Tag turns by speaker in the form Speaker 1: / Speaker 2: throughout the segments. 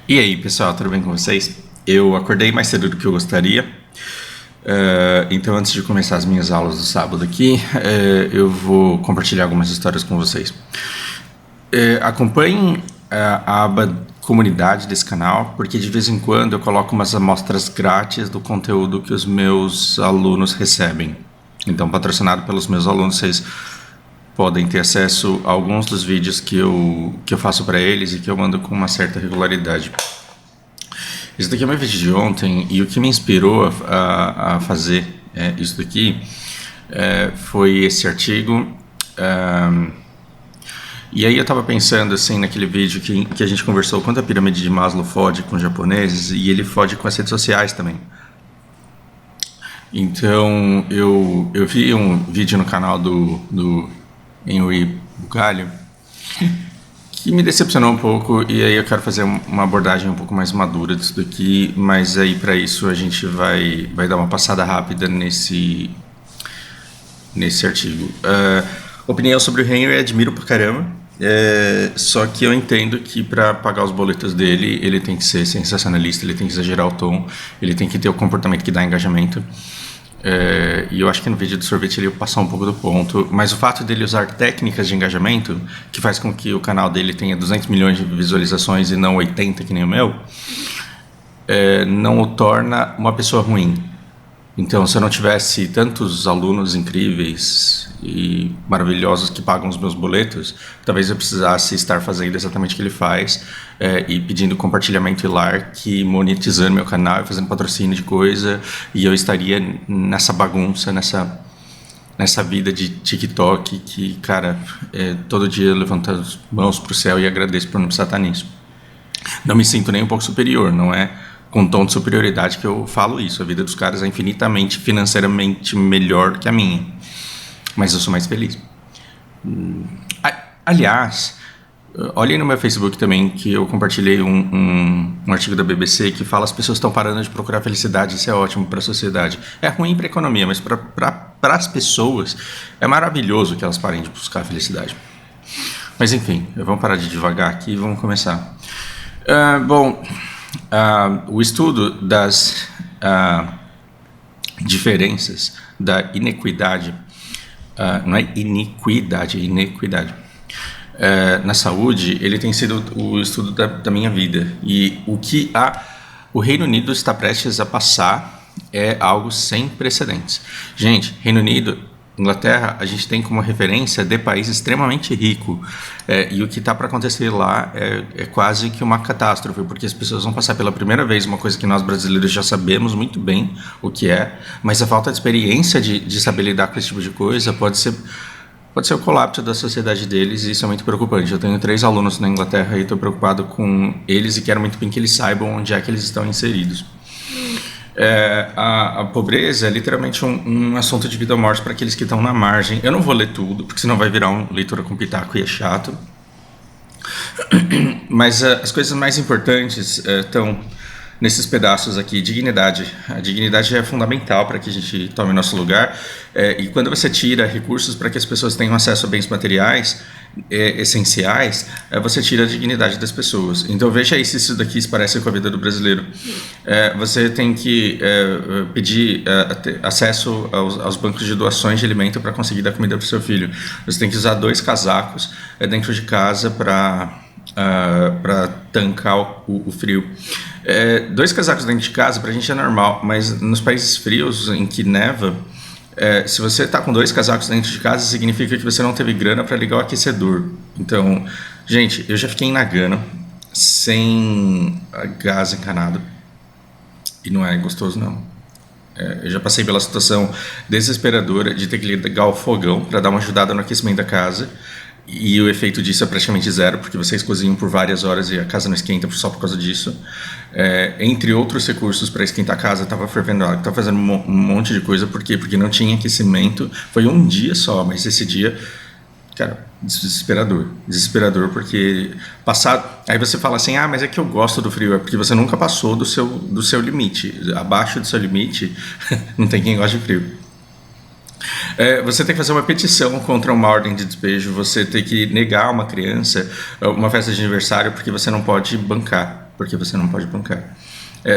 Speaker 1: E aí, pessoal, tudo bem com vocês? Eu acordei mais cedo do que eu gostaria, então antes de começar as minhas aulas do sábado aqui, eu vou compartilhar algumas histórias com vocês. Acompanhem a aba comunidade desse canal, porque de vez em quando eu coloco umas amostras grátis do conteúdo que os meus alunos recebem. Então, patrocinado pelos meus alunos, vocês podem ter acesso a alguns dos vídeos que eu faço para eles e que eu mando com uma certa regularidade. Esse daqui é meu vídeo de ontem e o que me inspirou a fazer isso daqui foi esse artigo. E aí eu estava pensando assim naquele vídeo que a gente conversou quanto a pirâmide de Maslow fode com os japoneses e ele fode com as redes sociais também. Então eu vi um vídeo no canal do Henry Bugalho que me decepcionou um pouco, e aí eu quero fazer uma abordagem um pouco mais madura disso daqui, mas aí para isso a gente vai dar uma passada rápida nesse artigo. Opinião sobre o Henry, admiro pra caramba, só que eu entendo que para pagar os boletos dele, ele tem que ser sensacionalista, ele tem que exagerar o tom, ele tem que ter o comportamento que dá engajamento. E eu acho que no vídeo do sorvete ele ia passar um pouco do ponto, mas o fato dele usar técnicas de engajamento, que faz com que o canal dele tenha 200 milhões de visualizações e não 80 que nem o meu, não o torna uma pessoa ruim. Então, se eu não tivesse tantos alunos incríveis e maravilhosos que pagam os meus boletos, talvez eu precisasse estar fazendo exatamente o que ele faz, e pedindo compartilhamento e like, monetizando meu canal, fazendo patrocínio de coisa, e eu estaria nessa bagunça, nessa vida de TikTok que, cara, todo dia eu levanto as mãos pro céu e agradeço por não precisar estar nisso. Não me sinto nem um pouco superior, não é com tom de superioridade que eu falo isso. A vida dos caras é infinitamente, financeiramente melhor que a minha. Mas eu sou mais feliz. Aliás, olhem no meu Facebook também que eu compartilhei um artigo da BBC que fala que as pessoas estão parando de procurar felicidade. Isso é ótimo para a sociedade. É ruim para a economia, mas para as pessoas é maravilhoso que elas parem de buscar felicidade. Mas enfim, vamos parar de devagar aqui e vamos começar. O estudo das diferenças da inequidade, não é iniquidade, é inequidade, na saúde, ele tem sido o estudo da minha vida. E o que o Reino Unido está prestes a passar é algo sem precedentes. Gente, Reino Unido, Inglaterra, a gente tem como referência de país extremamente rico, e o que está para acontecer lá é quase que uma catástrofe, porque as pessoas vão passar pela primeira vez uma coisa que nós brasileiros já sabemos muito bem o que é, mas a falta de experiência de saber lidar com esse tipo de coisa pode ser o colapso da sociedade deles, e isso é muito preocupante. Eu tenho 3 alunos na Inglaterra e estou preocupado com eles e quero muito bem que eles saibam onde é que eles estão inseridos. A pobreza é literalmente um assunto de vida ou morte para aqueles que estão na margem. Eu não vou ler tudo, porque senão vai virar leitura com pitaco e é chato. Mas as coisas mais importantes estão nesses pedaços aqui. Dignidade. A dignidade é fundamental para que a gente tome nosso lugar. E quando você tira recursos para que as pessoas tenham acesso a bens materiais essenciais, você tira a dignidade das pessoas. Então veja aí se isso daqui se parece com a vida do brasileiro. Você tem que pedir acesso aos bancos de doações de alimento para conseguir dar comida para o seu filho. Você tem que usar 2 casacos dentro de casa para tancar o frio. 2 casacos dentro de casa pra gente é normal, mas nos países frios em que neva, se você está com 2 casacos dentro de casa, significa que você não teve grana para ligar o aquecedor. Então, gente, eu já fiquei em Nagano sem gás encanado e não é gostoso não. Eu já passei pela situação desesperadora de ter que ligar o fogão para dar uma ajudada no aquecimento da casa. E o efeito disso é praticamente zero, porque vocês cozinham por várias horas e a casa não esquenta só por causa disso. Entre outros recursos para esquentar a casa, estava fervendo água, estava fazendo um monte de coisa. Por quê? Porque não tinha aquecimento. Foi um dia só, mas esse dia, cara, desesperador, porque passado. Aí você fala assim, mas é que eu gosto do frio. É porque você nunca passou do seu limite. Abaixo do seu limite, não tem quem goste de frio. Você tem que fazer uma petição contra uma ordem de despejo, você tem que negar a uma criança uma festa de aniversário porque você não pode bancar. porque você não pode bancar.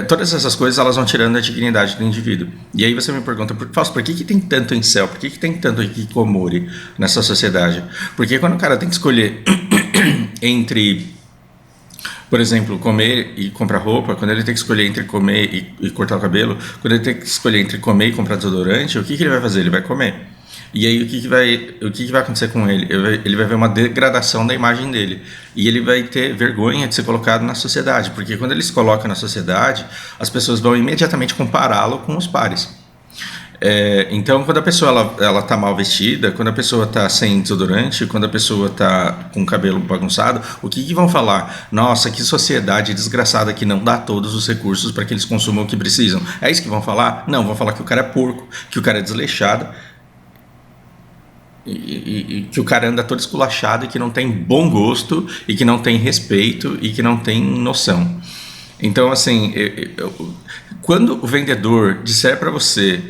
Speaker 1: Todas essas coisas elas vão tirando a dignidade do indivíduo. E aí você me pergunta, Fausto, por que tem tanto incel? Por que tem tanto hikikomori nessa sociedade? Porque quando o cara tem que escolher entre, por exemplo, comer e comprar roupa, quando ele tem que escolher entre comer e cortar o cabelo, quando ele tem que escolher entre comer e comprar desodorante, o que ele vai fazer? Ele vai comer. E aí o que vai acontecer com ele? Ele vai ver uma degradação da imagem dele. E ele vai ter vergonha de ser colocado na sociedade. Porque quando ele se coloca na sociedade, as pessoas vão imediatamente compará-lo com os pares. Então, quando a pessoa ela tá mal vestida, quando a pessoa tá sem desodorante, quando a pessoa tá com o cabelo bagunçado, o que vão falar? Nossa, que sociedade desgraçada que não dá todos os recursos para que eles consumam o que precisam. É isso que vão falar? Não, vão falar que o cara é porco, que o cara é desleixado, e que o cara anda todo esculachado e que não tem bom gosto e que não tem respeito e que não tem noção. Então, assim, quando o vendedor disser para você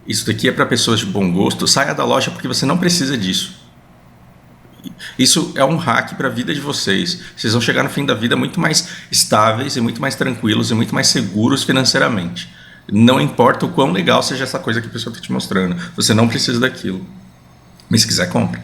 Speaker 1: isso daqui é para pessoas de bom gosto, saia da loja porque você não precisa disso. Isso é um hack para a vida de vocês. Vocês vão chegar no fim da vida muito mais estáveis e muito mais tranquilos e muito mais seguros financeiramente. Não importa o quão legal seja essa coisa que a pessoa está te mostrando. Você não precisa daquilo. Mas se quiser, compra.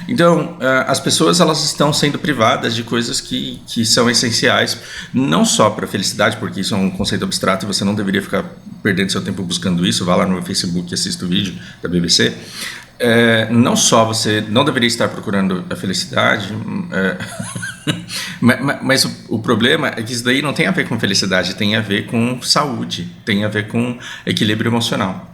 Speaker 1: Então, as pessoas elas estão sendo privadas de coisas que são essenciais, não só para a felicidade, porque isso é um conceito abstrato e você não deveria ficar perdendo seu tempo buscando isso. Vá lá no meu Facebook e assista o vídeo da BBC. Não só você não deveria estar procurando a felicidade, mas o problema é que isso daí não tem a ver com felicidade, tem a ver com saúde, tem a ver com equilíbrio emocional.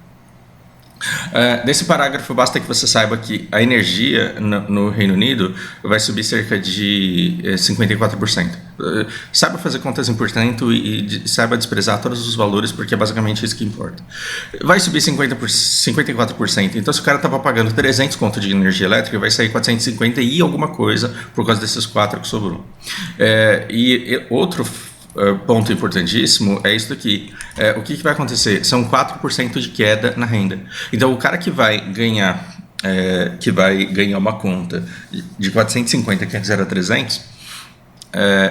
Speaker 1: Desse parágrafo basta que você saiba que a energia no Reino Unido vai subir cerca de 54%. Saiba fazer contas em porcento e saiba desprezar todos os valores, porque é basicamente isso que importa. Vai subir 54%. Então, se o cara estava pagando 300 conto de energia elétrica, vai sair 450 e alguma coisa por causa desses 4 que sobrou. E outro ponto importantíssimo é isso daqui. O que vai acontecer? São 4% de queda na renda. Então, o cara que vai ganhar uma conta de 450, que antes era 300,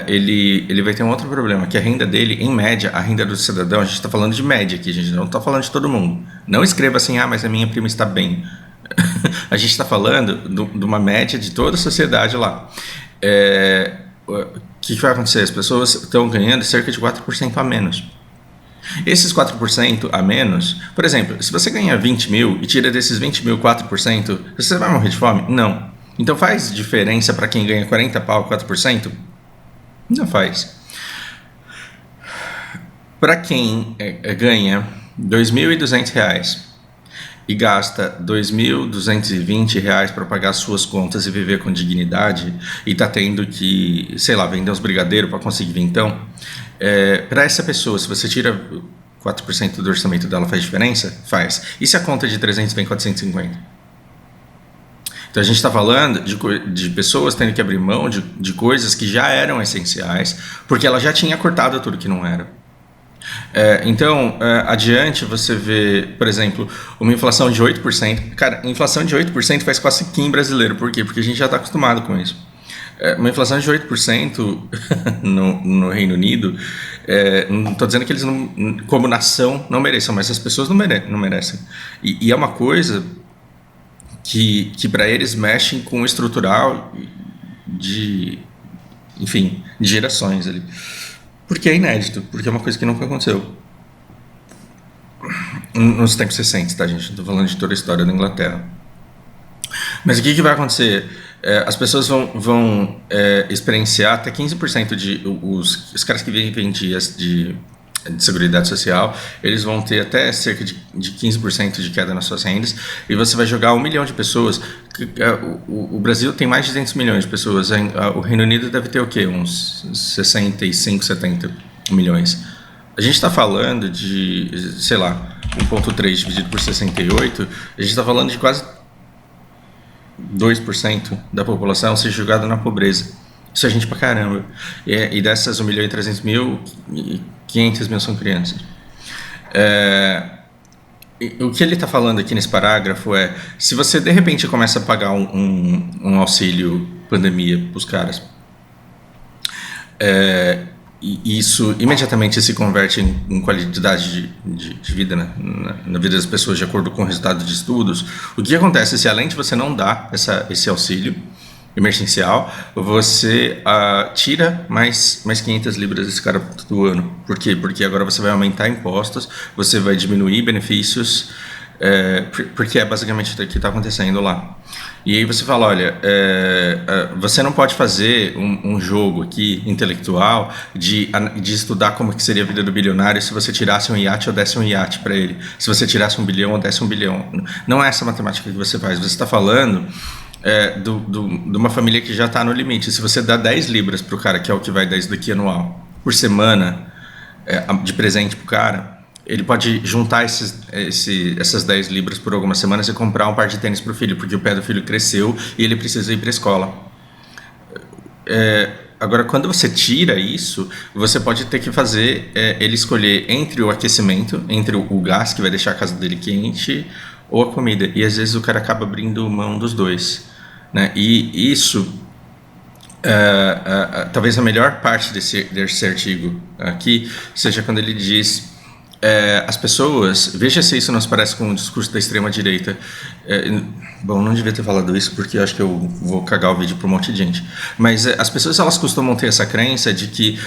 Speaker 1: ele vai ter um outro problema, que a renda dele, em média, a renda do cidadão, a gente está falando de média aqui, a gente não está falando de todo mundo. Não escreva assim, mas a minha prima está bem. A gente está falando de uma média de toda a sociedade lá. O que vai acontecer? As pessoas estão ganhando cerca de 4% a menos. Esses 4% a menos, por exemplo, se você ganha 20 mil e tira desses 20 mil 4%, você vai morrer de fome? Não. Então faz diferença para quem ganha 40 pau, 4%? Não faz. Para quem ganha R$ 2.200 e gasta R$ 2.220 para pagar suas contas e viver com dignidade, e está tendo que, sei lá, vender uns brigadeiros para conseguir vintão, para essa pessoa, se você tira 4% do orçamento dela, faz diferença? Faz. E se a conta de 300 vem 450? Então a gente está falando de pessoas tendo que abrir mão de coisas que já eram essenciais, porque ela já tinha cortado tudo que não era. Então, adiante você vê, por exemplo, uma inflação de 8%. Cara, inflação de 8% faz quase que em brasileiro. Por quê? Porque a gente já está acostumado com isso. Uma inflação de 8% no Reino Unido, não estou dizendo que eles, como nação, não mereçam, mas as pessoas não merecem. E é uma coisa que para eles mexem com o estrutural enfim, de gerações ali. Porque é inédito, porque é uma coisa que nunca aconteceu nos tempos recentes, tá, gente? Não estou falando de toda a história da Inglaterra. Mas o que vai acontecer? As pessoas vão experienciar até 15% os caras que vivem dias de Seguridade Social, eles vão ter até cerca de 15% de queda nas suas rendas, e você vai jogar 1 milhão de pessoas. O Brasil tem mais de 200 milhões de pessoas, o Reino Unido deve ter o quê? Uns 65, 70 milhões. A gente está falando de, sei lá, 1,3 dividido por 68, a gente está falando de quase 2% da população ser jogada na pobreza. Isso é gente pra caramba. E dessas 1 milhão e 300 mil, 500 mil são crianças. O que ele está falando aqui nesse parágrafo é: se você de repente começa a pagar um auxílio pandemia para os caras, E isso imediatamente se converte em qualidade de vida, né? Na vida das pessoas, de acordo com o resultado de estudos. O que acontece se, além de você não dar esse auxílio emergencial, você tira mais 500 libras desse cara do ano? Por quê? Porque agora você vai aumentar impostos, você vai diminuir benefícios, porque é basicamente o que está acontecendo lá. E aí você fala, olha, você não pode fazer um jogo aqui intelectual de estudar como que seria a vida do bilionário se você tirasse um iate ou desse um iate para ele, se você tirasse 1 bilhão ou desse 1 bilhão. Não é essa matemática que você faz. Você está falando de uma família que já está no limite. Se você dá 10 libras para o cara, que é o que vai dar isso daqui anual, por semana, de presente para o cara, ele pode juntar essas 10 libras por algumas semanas e comprar um par de tênis para o filho, porque o pé do filho cresceu e ele precisa ir para a escola. Agora, quando você tira isso, você pode ter que fazer ele escolher entre o aquecimento, entre o gás que vai deixar a casa dele quente, ou a comida. E às vezes o cara acaba abrindo mão dos dois, né? E isso, talvez a melhor parte desse artigo aqui, seja quando ele diz... as pessoas, veja se isso não se parece com o discurso da extrema-direita. Bom, não devia ter falado isso porque eu acho que eu vou cagar o vídeo para um monte de gente. Mas as pessoas, elas costumam ter essa crença de que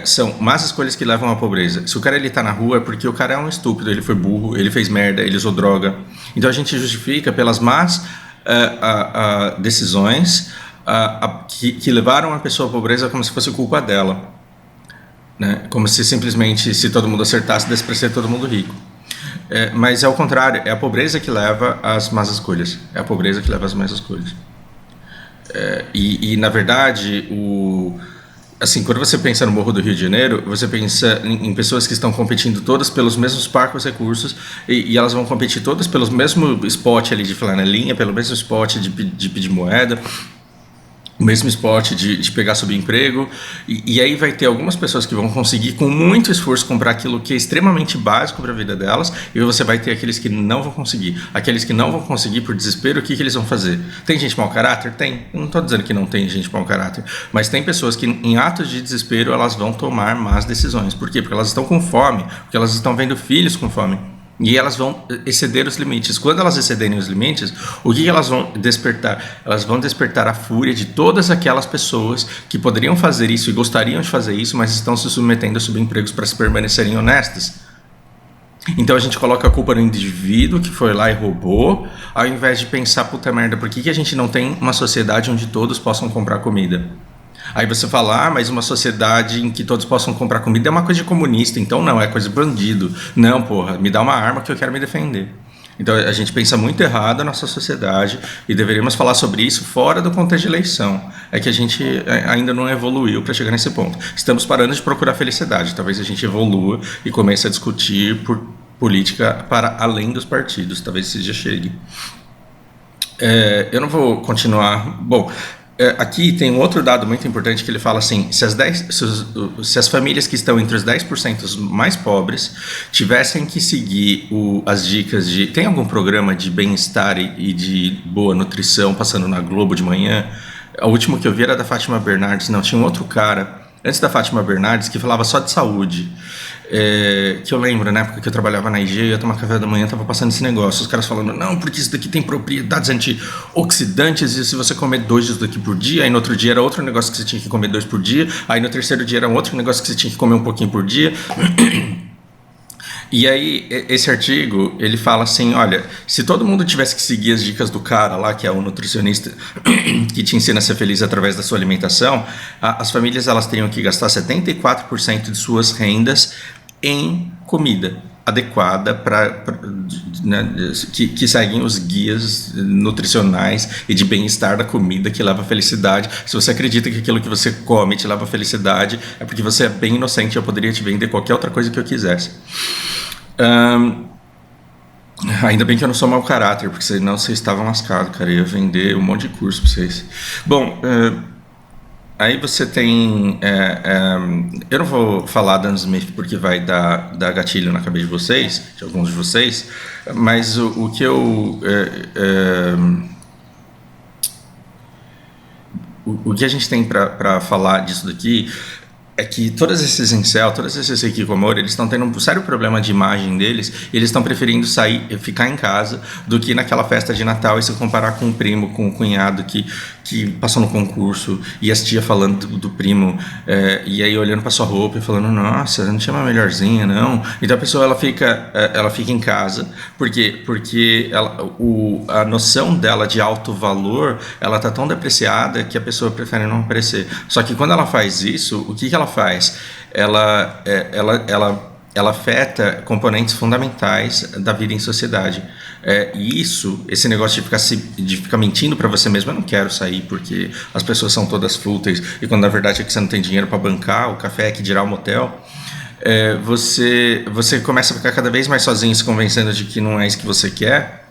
Speaker 1: são más escolhas que levam à pobreza. Se o cara ele tá na rua é porque o cara é um estúpido, ele foi burro, ele fez merda, ele usou droga. Então a gente justifica pelas más decisões que levaram a pessoa à pobreza como se fosse culpa dela. Né? Como se simplesmente, se todo mundo acertasse, desse para ser todo mundo rico. Mas é o contrário, é a pobreza que leva às más escolhas. É a pobreza que leva às más escolhas. E na verdade, assim, quando você pensa no Morro do Rio de Janeiro, você pensa em pessoas que estão competindo todas pelos mesmos parcos recursos e elas vão competir todas pelo mesmo spot ali de flanelinha, pelo mesmo spot de pedir moeda, o mesmo esporte de pegar subemprego, e aí vai ter algumas pessoas que vão conseguir com muito esforço comprar aquilo que é extremamente básico para a vida delas, e você vai ter aqueles que não vão conseguir. Aqueles que não vão conseguir por desespero, o que eles vão fazer? Tem gente mau caráter? Tem. Eu não estou dizendo que não tem gente mau caráter, mas tem pessoas que em atos de desespero elas vão tomar más decisões. Por quê? Porque elas estão com fome, porque elas estão vendo filhos com fome. E elas vão exceder os limites. Quando elas excederem os limites, o que elas vão despertar? Elas vão despertar a fúria de todas aquelas pessoas que poderiam fazer isso e gostariam de fazer isso, mas estão se submetendo a subempregos para se permanecerem honestas. Então a gente coloca a culpa no indivíduo que foi lá e roubou, ao invés de pensar, puta merda, por que a gente não tem uma sociedade onde todos possam comprar comida? Aí você fala, mas uma sociedade em que todos possam comprar comida é uma coisa de comunista, então não, é coisa de bandido. Não, porra, me dá uma arma que eu quero me defender. Então a gente pensa muito errado na nossa sociedade e deveríamos falar sobre isso fora do contexto de eleição. É que a gente ainda não evoluiu para chegar nesse ponto. Estamos parando de procurar felicidade, talvez a gente evolua e comece a discutir por política para além dos partidos, talvez esse dia chegue. Eu não vou continuar... Bom... Aqui tem um outro dado muito importante que ele fala assim, se as famílias que estão entre os 10% mais pobres tivessem que seguir as dicas de... Tem algum programa de bem-estar e de boa nutrição passando na Globo de manhã? O último que eu vi era da Fátima Bernardes. Não, tinha um outro cara, antes da Fátima Bernardes, que falava só de saúde. Que eu lembro, na época que eu trabalhava na IG, eu ia tomar café da manhã, tava passando esse negócio, os caras falando, não, porque isso daqui tem propriedades antioxidantes, e se você comer 2 disso daqui por dia, aí no outro dia era outro negócio que você tinha que comer 2 por dia, aí no terceiro dia era um outro negócio que você tinha que comer um pouquinho por dia. E aí, esse artigo, ele fala assim, olha, se todo mundo tivesse que seguir as dicas do cara lá, que é o nutricionista que te ensina a ser feliz através da sua alimentação, as famílias elas teriam que gastar 74% de suas rendas em comida adequada né, que seguem os guias nutricionais e de bem-estar da comida que leva a felicidade. Se você acredita que aquilo que você come te leva a felicidade, é porque você é bem inocente. Eu poderia te vender qualquer outra coisa que eu quisesse. Ainda bem que eu não sou mau caráter, porque senão vocês estavam lascados, cara. Eu ia vender um monte de curso para vocês. Bom, aí você tem... eu não vou falar Dan Smith porque vai dar gatilho na cabeça de vocês, de alguns de vocês, mas o que eu... o que a gente tem para falar disso daqui é que todos esses incel, todos esses hikikomori, eles estão tendo um sério problema de imagem deles, e eles estão preferindo sair, ficar em casa, do que naquela festa de Natal e se comparar com o primo, com o cunhado que passou no concurso, e as tia falando do primo, e aí olhando para sua roupa e falando, nossa, não tinha uma melhorzinha, não. Então a pessoa ela fica em casa, porque a noção dela de alto valor, ela tá tão depreciada que a pessoa prefere não aparecer. Só que quando ela faz isso, o que ela faz? Ela afeta componentes fundamentais da vida em sociedade. E esse negócio de ficar mentindo para você mesmo, eu não quero sair porque as pessoas são todas fúteis, e quando na verdade é que você não tem dinheiro para bancar o café, que dirá o motel, você começa a ficar cada vez mais sozinho, se convencendo de que não é isso que você quer.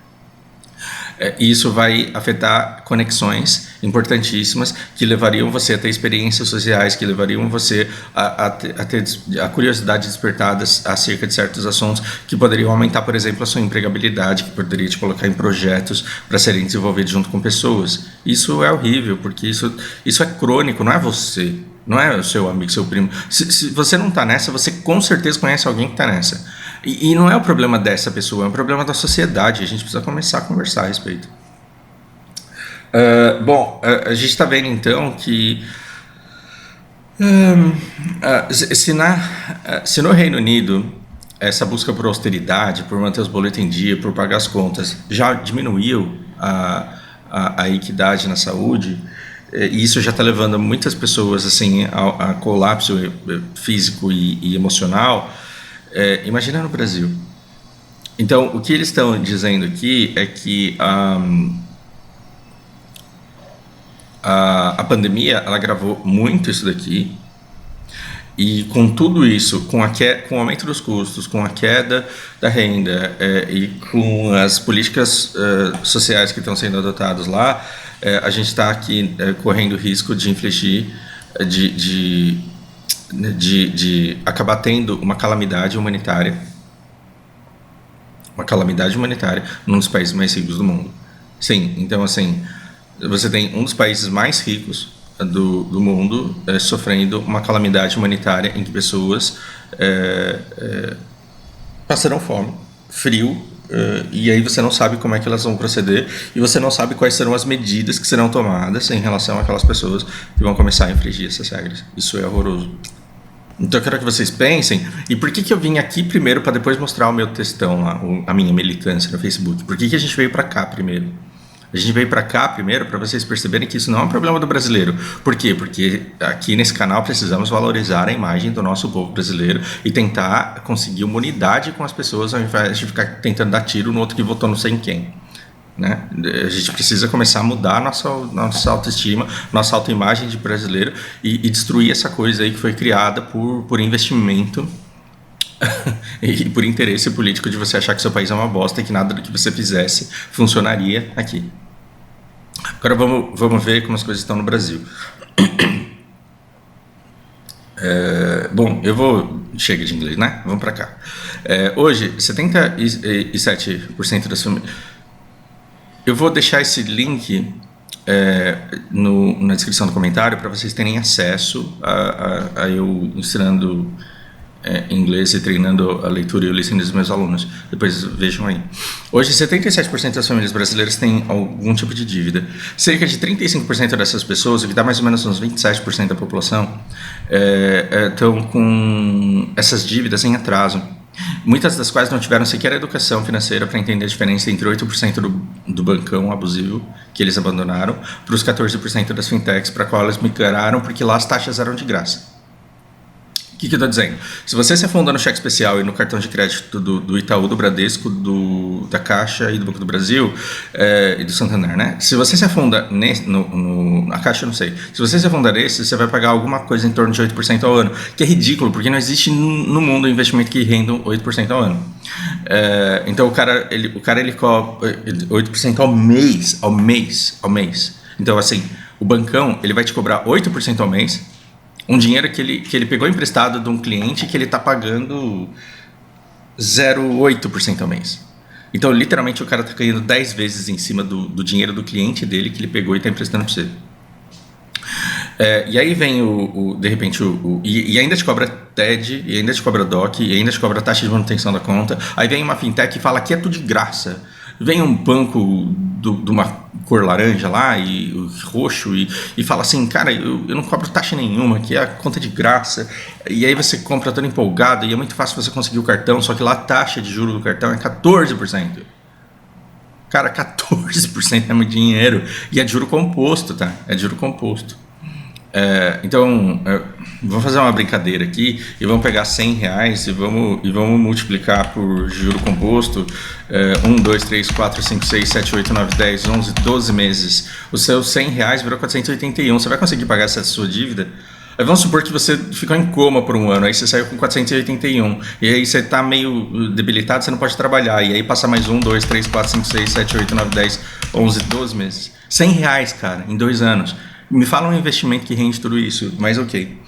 Speaker 1: E isso vai afetar conexões importantíssimas que levariam você a ter experiências sociais, que levariam você a ter a curiosidade despertada acerca de certos assuntos, que poderiam aumentar, por exemplo, a sua empregabilidade, que poderia te colocar em projetos para serem desenvolvidos junto com pessoas. Isso é horrível, porque isso é crônico, não é você, não é o seu amigo, seu primo. Se você não está nessa, você com certeza conhece alguém que está nessa. E não é o problema dessa pessoa, é um problema da sociedade. A gente precisa começar a conversar a respeito. A gente está vendo então que se no Reino Unido essa busca por austeridade, por manter os boletos em dia, por pagar as contas, já diminuiu a equidade na saúde, e isso já está levando muitas pessoas assim a colapso físico e emocional. Imagina no Brasil. Então, o que eles estão dizendo aqui é que a pandemia, ela agravou muito isso daqui, e com tudo isso, com o aumento dos custos, com a queda da renda, e com as políticas sociais que estão sendo adotadas lá, a gente está aqui correndo o risco de infligir, de acabar tendo uma calamidade humanitária num dos países mais ricos do mundo. Sim, então assim, você tem um dos países mais ricos do mundo sofrendo uma calamidade humanitária em que pessoas passarão fome, frio, e aí você não sabe como é que elas vão proceder, e você não sabe quais serão as medidas que serão tomadas em relação àquelas pessoas que vão começar a infringir essas regras. Isso é horroroso. Então eu quero que vocês pensem, e por que eu vim aqui primeiro para depois mostrar o meu textão lá, a minha militância no Facebook? Por que a gente veio para cá primeiro? A gente veio para cá primeiro para vocês perceberem que isso não é um problema do brasileiro. Por quê? Porque aqui nesse canal precisamos valorizar a imagem do nosso povo brasileiro e tentar conseguir uma unidade com as pessoas, ao invés de ficar tentando dar tiro no outro que votou não sei em quem. Né? A gente precisa começar a mudar nossa autoestima, nossa autoimagem de brasileiro, e destruir essa coisa aí que foi criada por investimento e por interesse político de você achar que seu país é uma bosta e que nada do que você fizesse funcionaria aqui. Agora vamos ver como as coisas estão no Brasil. Chega de inglês, né? Vamos para cá. Hoje, 77% das famílias... Eu vou deixar esse link na descrição do comentário para vocês terem acesso a eu ensinando inglês e treinando a leitura e o listening dos meus alunos. Depois vejam aí. Hoje, 77% das famílias brasileiras têm algum tipo de dívida. Cerca de 35% dessas pessoas, o que dá mais ou menos uns 27% da população, estão com essas dívidas em atraso. Muitas das quais não tiveram sequer educação financeira para entender a diferença entre 8% do bancão abusivo que eles abandonaram para os 14% das fintechs para qual eles migraram, porque lá as taxas eram de graça. O que eu estou dizendo? Se você se afunda no cheque especial e no cartão de crédito do Itaú, do Bradesco, da Caixa e do Banco do Brasil e do Santander, né? Se você se afunda na Caixa, eu não sei. Se você se afunda nesse, você vai pagar alguma coisa em torno de 8% ao ano, que é ridículo, porque não existe no mundo um investimento que renda 8% ao ano. Então o cara ele cobra 8% ao mês. Então assim, o bancão ele vai te cobrar 8% ao mês, um dinheiro que ele pegou emprestado de um cliente que ele está pagando 0,8% ao mês. Então, literalmente, o cara está ganhando 10 vezes em cima do dinheiro do cliente dele que ele pegou e está emprestando para você. E aí vem de repente, e ainda te cobra TED, e ainda te cobra DOC, e ainda te cobra taxa de manutenção da conta. Aí vem uma fintech e fala que é tudo de graça. Vem um banco de uma cor laranja lá, e roxo, e fala assim, cara, eu não cobro taxa nenhuma, que é a conta de graça. E aí você compra todo empolgado, e é muito fácil você conseguir o cartão, só que lá a taxa de juros do cartão é 14%. Cara, 14% é muito dinheiro. E é de juro composto, tá? É de juro composto. Então, vamos fazer uma brincadeira aqui e vamos pegar R$100 e vamos multiplicar por juro composto 1, 2, 3, 4, 5, 6, 7, 8, 9, 10, 11, 12 meses. Os seus R$100 virou 481. Você vai conseguir pagar essa sua dívida? Vamos supor que você ficou em coma por um ano, aí você saiu com 481, e aí você está meio debilitado, você não pode trabalhar, e aí passa mais 1, 2, 3, 4, 5, 6, 7, 8, 9, 10, 11, 12 meses. R$100, cara, em 2 anos. Me fala um investimento que rende tudo isso, mas ok.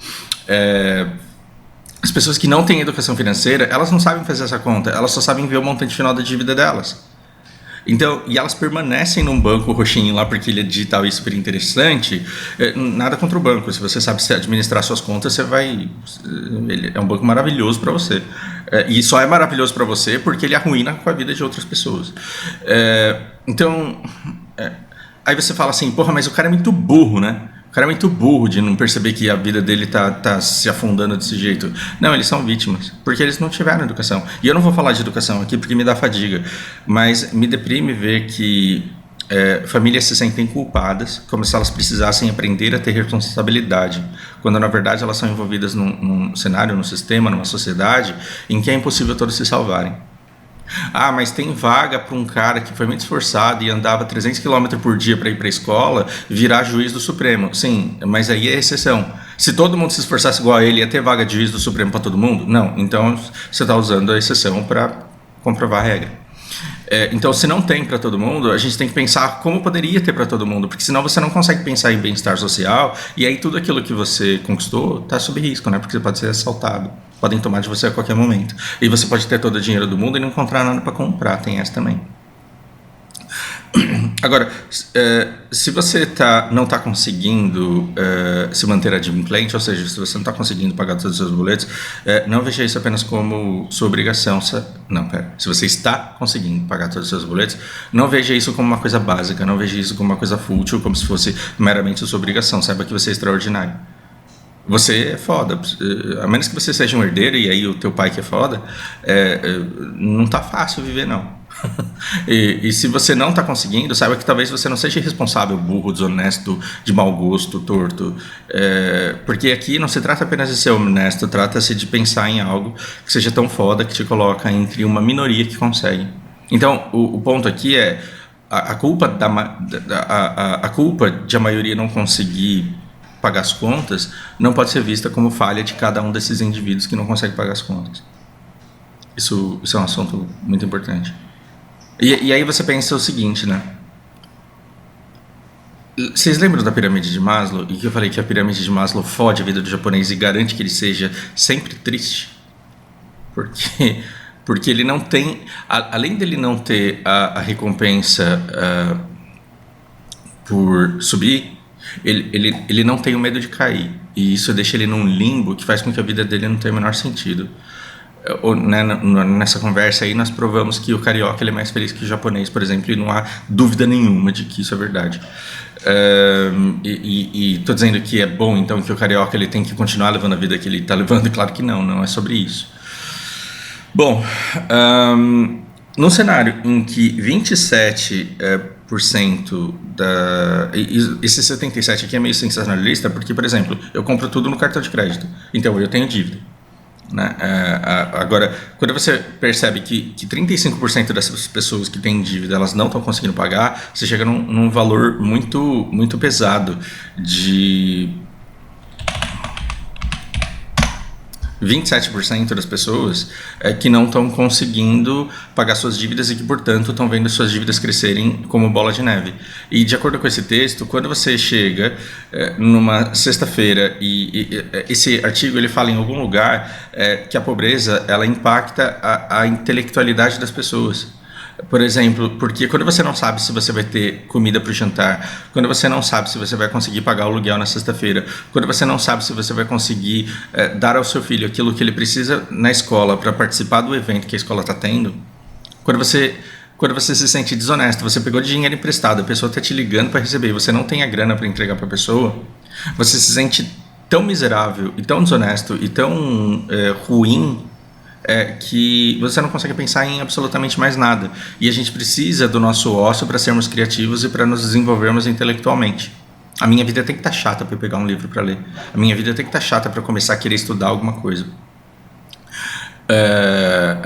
Speaker 1: As pessoas que não têm educação financeira, elas não sabem fazer essa conta, elas só sabem ver o montante final da dívida delas. Então, e elas permanecem num banco roxinho lá porque ele é digital e super interessante. Nada contra o banco, se você sabe administrar suas contas, você vai. Ele é um banco maravilhoso para você. E só é maravilhoso para você porque ele arruína com a vida de outras pessoas. Então. Aí você fala assim, porra, mas o cara é muito burro, né? O cara é muito burro de não perceber que a vida dele tá se afundando desse jeito. Não, eles são vítimas, porque eles não tiveram educação. E eu não vou falar de educação aqui porque me dá fadiga, mas me deprime ver que famílias se sentem culpadas, como se elas precisassem aprender a ter responsabilidade, quando na verdade elas são envolvidas num cenário, num sistema, numa sociedade em que é impossível todos se salvarem. Ah, mas tem vaga para um cara que foi muito esforçado e andava 300 km por dia para ir para a escola virar juiz do Supremo. Sim, mas aí é exceção. Se todo mundo se esforçasse igual a ele, ia ter vaga de juiz do Supremo para todo mundo? Não, então você está usando a exceção para comprovar a regra. Então, se não tem para todo mundo, a gente tem que pensar como poderia ter para todo mundo, porque senão você não consegue pensar em bem-estar social, e aí tudo aquilo que você conquistou está sob risco, né? Porque você pode ser assaltado, podem tomar de você a qualquer momento. E você pode ter todo o dinheiro do mundo e não encontrar nada para comprar, tem essa também. Agora, se você não está conseguindo se manter adimplente, ou seja, se você não está conseguindo pagar todos os seus boletos, não veja isso apenas como sua obrigação. Se você está conseguindo pagar todos os seus boletos, não veja isso como uma coisa básica, não veja isso como uma coisa fútil, como se fosse meramente sua obrigação. Saiba que você é extraordinário. Você é foda, a menos que você seja um herdeiro e aí o teu pai que é foda, não tá fácil viver não. E se você não está conseguindo, saiba que talvez você não seja irresponsável, burro, desonesto, de mau gosto, torto, porque aqui não se trata apenas de ser honesto, trata-se de pensar em algo que seja tão foda que te coloca entre uma minoria que consegue. Então o ponto aqui é a culpa de a maioria não conseguir pagar as contas não pode ser vista como falha de cada um desses indivíduos que não consegue pagar as contas. Isso é um assunto muito importante. E aí você pensa o seguinte, né? Vocês lembram da pirâmide de Maslow? E que eu falei que a pirâmide de Maslow fode a vida do japonês e garante que ele seja sempre triste? Porque ele não tem... Além dele não ter a recompensa por subir, ele não tem o medo de cair. E isso deixa ele num limbo que faz com que a vida dele não tenha o menor sentido. Nessa conversa aí nós provamos que o carioca ele é mais feliz que o japonês, por exemplo, e não há dúvida nenhuma de que isso é verdade. E estou dizendo que é bom então que o carioca ele tem que continuar levando a vida que ele está levando? Claro que não é sobre isso. Bom, num cenário em que 27% esse 77% aqui é meio sensacionalista, porque, por exemplo, eu compro tudo no cartão de crédito, então eu tenho dívida. Né? Agora, quando você percebe que 35% dessas pessoas que têm dívida elas não estão conseguindo pagar, você chega num valor muito, muito pesado de 27% das pessoas que não estão conseguindo pagar suas dívidas e que, portanto, estão vendo suas dívidas crescerem como bola de neve. E, de acordo com esse texto, quando você chega numa sexta-feira e esse artigo ele fala em algum lugar que a pobreza ela impacta a intelectualidade das pessoas. Por exemplo, porque quando você não sabe se você vai ter comida para o jantar, quando você não sabe se você vai conseguir pagar o aluguel na sexta-feira, quando você não sabe se você vai conseguir dar ao seu filho aquilo que ele precisa na escola para participar do evento que a escola está tendo, quando você se sente desonesto, você pegou dinheiro emprestado, a pessoa está te ligando para receber e você não tem a grana para entregar para a pessoa, você se sente tão miserável e tão desonesto e tão ruim que você não consegue pensar em absolutamente mais nada. E a gente precisa do nosso ócio para sermos criativos e para nos desenvolvermos intelectualmente. A minha vida tem que estar chata para eu pegar um livro para ler. A minha vida tem que estar chata para começar a querer estudar alguma coisa.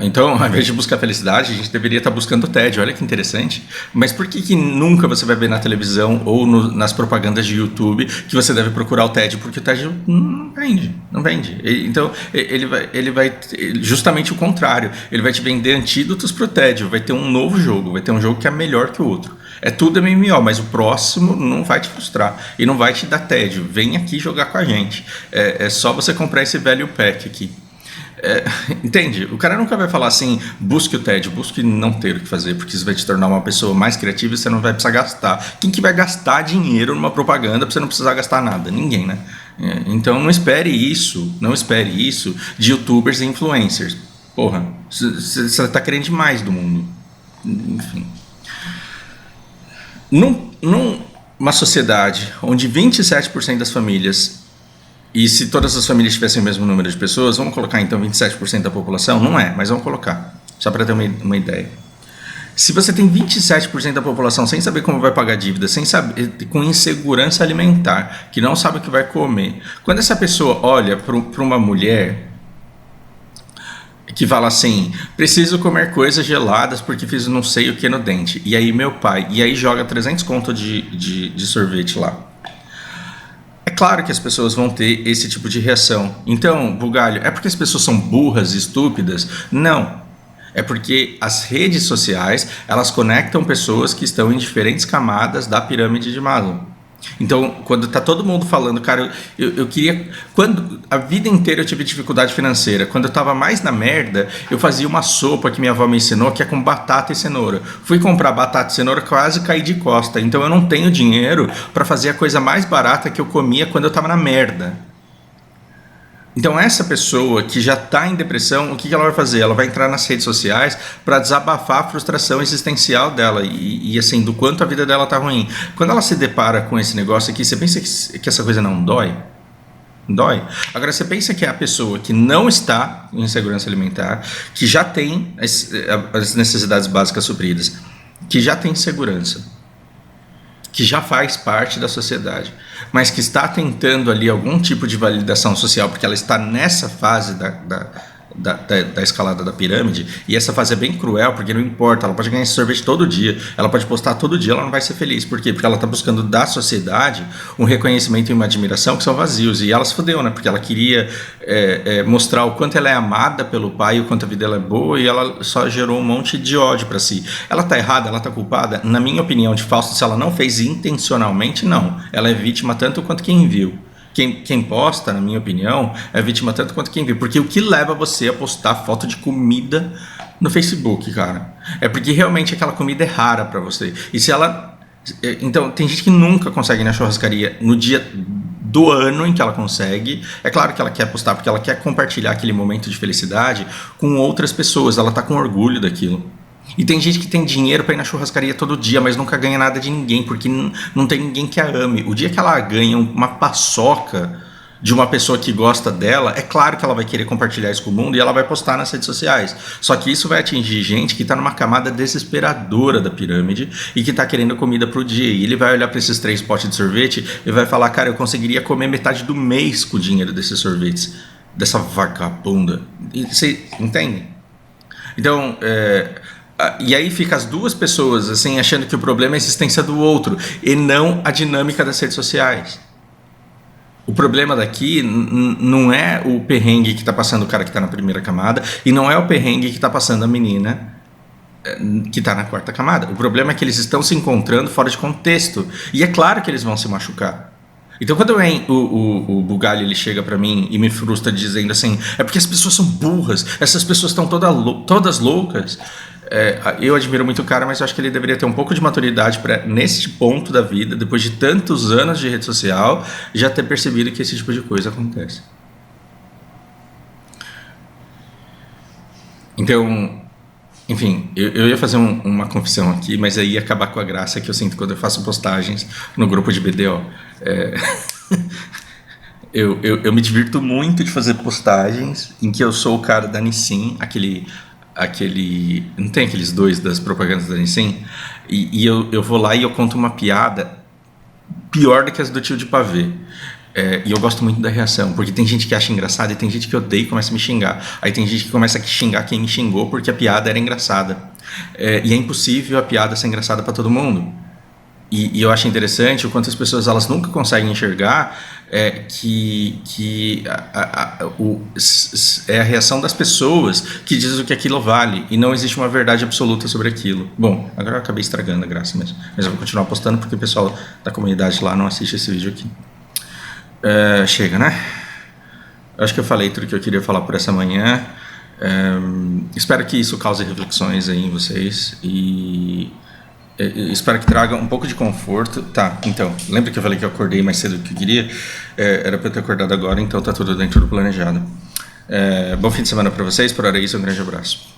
Speaker 1: Então, ao invés de buscar felicidade, a gente deveria estar buscando tédio. Olha que interessante. Mas por que nunca você vai ver na televisão ou nas propagandas de YouTube que você deve procurar o tédio? Porque o tédio não vende, não vende. Então, ele vai justamente o contrário. Ele vai te vender antídotos para o tédio. Vai ter um novo jogo, vai ter um jogo que é melhor que o outro. É tudo MMO, mas o próximo não vai te frustrar e não vai te dar tédio. Vem aqui jogar com a gente. É só você comprar esse velho pack aqui. Entende? O cara nunca vai falar assim, busque o tédio, busque não ter o que fazer, porque isso vai te tornar uma pessoa mais criativa e você não vai precisar gastar. Quem que vai gastar dinheiro numa propaganda pra você não precisar gastar nada? Ninguém, né? Então não espere isso de youtubers e influencers. Porra, você tá querendo demais do mundo. Enfim. Numa sociedade onde 27% das famílias, e se todas as famílias tivessem o mesmo número de pessoas, vamos colocar então 27% da população? Não é, mas vamos colocar, só para ter uma ideia. Se você tem 27% da população sem saber como vai pagar dívida, sem saber, com insegurança alimentar, que não sabe o que vai comer, quando essa pessoa olha para uma mulher que fala assim, preciso comer coisas geladas porque fiz não sei o que no dente, e aí meu pai, e aí joga 300 conto de sorvete lá. É claro que as pessoas vão ter esse tipo de reação. Então, Bugalho, é porque as pessoas são burras e estúpidas? Não. É porque as redes sociais, elas conectam pessoas que estão em diferentes camadas da pirâmide de Maslow. Então, quando tá todo mundo falando, cara, eu queria... Quando a vida inteira eu tive dificuldade financeira. Quando eu tava mais na merda, eu fazia uma sopa que minha avó me ensinou, que é com batata e cenoura. Fui comprar batata e cenoura, quase caí de costa. Então eu não tenho dinheiro para fazer a coisa mais barata que eu comia quando eu tava na merda. Então essa pessoa que já está em depressão, o que ela vai fazer? Ela vai entrar nas redes sociais para desabafar a frustração existencial dela e assim, do quanto a vida dela está ruim. Quando ela se depara com esse negócio aqui, você pensa que essa coisa não dói? Dói. Agora você pensa que é a pessoa que não está em insegurança alimentar, que já tem as necessidades básicas supridas, que já tem segurança, que já faz parte da sociedade, mas que está tentando ali algum tipo de validação social, porque ela está nessa fase da escalada da pirâmide, e essa fase é bem cruel, porque não importa, ela pode ganhar esse sorvete todo dia, ela pode postar todo dia, ela não vai ser feliz. Por quê? Porque ela está buscando da sociedade um reconhecimento e uma admiração que são vazios, e ela se fodeu, né? Porque ela queria mostrar o quanto ela é amada pelo pai, o quanto a vida dela é boa, e ela só gerou um monte de ódio para si. Ela tá errada, ela tá culpada? Na minha opinião, de Fausto, se ela não fez intencionalmente, não. Ela é vítima tanto quanto quem viu. Quem posta, na minha opinião, é vítima tanto quanto quem vê. Porque o que leva você a postar foto de comida no Facebook, cara? É porque realmente aquela comida é rara pra você. E se ela... Então, tem gente que nunca consegue ir na churrascaria no dia do ano em que ela consegue. É claro que ela quer postar porque ela quer compartilhar aquele momento de felicidade com outras pessoas. Ela tá com orgulho daquilo. E tem gente que tem dinheiro para ir na churrascaria todo dia, mas nunca ganha nada de ninguém, porque não tem ninguém que a ame. O dia que ela ganha uma paçoca de uma pessoa que gosta dela, é claro que ela vai querer compartilhar isso com o mundo e ela vai postar nas redes sociais. Só que isso vai atingir gente que está numa camada desesperadora da pirâmide e que está querendo comida pro dia. E ele vai olhar para esses 3 potes de sorvete e vai falar, cara, eu conseguiria comer metade do mês com o dinheiro desses sorvetes, dessa vagabunda. E você entende? Então, e aí fica as duas pessoas assim achando que o problema é a existência do outro e não a dinâmica das redes sociais. O problema daqui não é o perrengue que está passando o cara que está na primeira camada e não é o perrengue que está passando a menina que está na 4ª camada. O problema é que eles estão se encontrando fora de contexto e é claro que eles vão se machucar. Então quando o Bugalho ele chega pra mim e me frustra dizendo assim, é porque as pessoas são burras, essas pessoas estão todas loucas, Eu admiro muito o cara, mas eu acho que ele deveria ter um pouco de maturidade para, neste ponto da vida, depois de tantos anos de rede social, já ter percebido que esse tipo de coisa acontece. Então, enfim, eu ia fazer uma confissão aqui, mas aí ia acabar com a graça que eu sinto quando eu faço postagens no grupo de BDO. É, eu me divirto muito de fazer postagens em que eu sou o cara da Nissin, aquele. Não tem aqueles dois das propagandas da Nissin? E eu vou lá e eu conto uma piada pior do que as do tio de pavê. E eu gosto muito da reação, porque tem gente que acha engraçado e tem gente que odeia e começa a me xingar. Aí tem gente que começa a xingar quem me xingou porque a piada era engraçada. E é impossível a piada ser engraçada para todo mundo. E eu acho interessante o quanto as pessoas elas nunca conseguem enxergar que é a reação das pessoas que diz o que aquilo vale e não existe uma verdade absoluta sobre aquilo. Bom, agora eu acabei estragando a graça mesmo, mas eu vou continuar postando porque o pessoal da comunidade lá não assiste esse vídeo aqui. Chega, né? Acho que eu falei tudo que eu queria falar por essa manhã. Espero que isso cause reflexões aí em vocês e espero que traga um pouco de conforto. Tá, então, lembra que eu falei que eu acordei mais cedo do que eu queria? Era para eu ter acordado agora, então tá tudo dentro do planejado. Bom fim de semana para vocês, por hora é isso, um grande abraço.